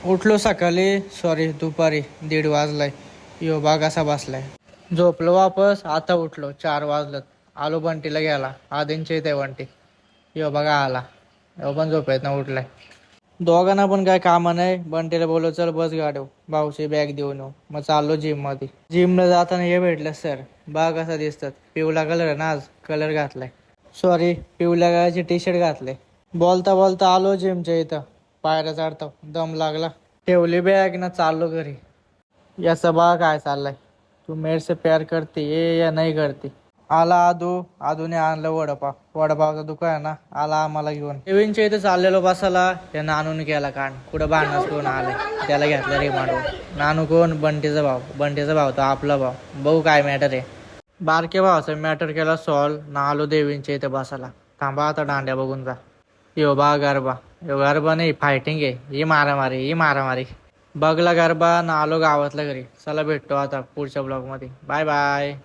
उठलो सकाळी, सॉरी दुपारी 1:30 वाजलाय. यो बा कसा बसलाय. झोपलो वापस, आता उठलो 4 वाजलं. आलो बंटीला घ्यायला, आधींचे येते बंटी. यो बघा आला. यो पण झोपेत ना उठलाय. दोघांना पण काय काम नाही. बंटीला बोललो चल बस गाडव, भाऊची बॅग देऊन येऊ. मग चाललो जिम मध्ये. जिमला जाताना हे भेटलं सर. बा कसा दिसतात. पिवळा कलर आहे ना, आज कलर घातलाय. सॉरी, पिवळ्या कलरची टी शर्ट घातले. बोलता बोलता आलो जिमच्या इथं. पायऱ्या चढतो, दम लागला. ठेवली बॅग ना चाललो घरी. याचा बा काय चाललाय. तू मेरे से प्यार करती ये या नाही करती. आला आदूने आणलं वडापाव. वडापावचं दुकान आहे ना, आला आम्हाला घेऊन. देवींच्या इथे चाललेलो बसाला. त्या नानून केला कान. कुठं भांडणच करून आलाय. त्याला घेतलं रे मांडून. नानू कोण? बंटीचा भाऊ. बंटीचा भाऊ तो आपला भाऊ. भाऊ काय मॅटर आहे. बारके भावाचा मॅटर केला सॉल्व ना. आलो देवींच्या इथे बसाला. थांबा आता दांड्या बघून जा. यो बा गरबा. यो गरबा नाही, फायटिंग आहे. ही मारामारी. बघला गरबा ना. आलो गावातल्या घरी. चला भेटतो आता पुढच्या ब्लॉग मध्ये. Bye bye.